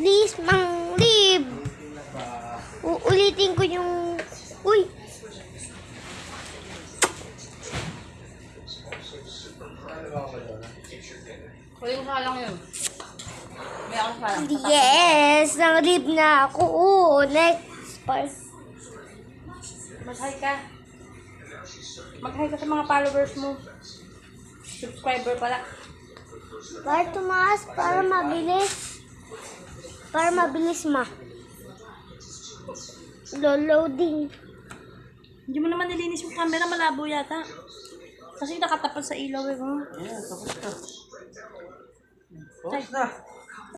Please, Mang Rib. Uulitin ko yung... Uy! Huli ko sa lang yun. May ako sa lang. Yes! Nang rib na ako. Next part. Mag-hi ka. Mag-hi ka sa mga followers mo. Subscriber pala. Para tumaas, para mabilis. Para mabilis ma. Loading. Hindi mo naman nilinis yung camera, malabo yata. Kasi nakatapat sa ilaw eh. Ayan, tapos na. Tapos na.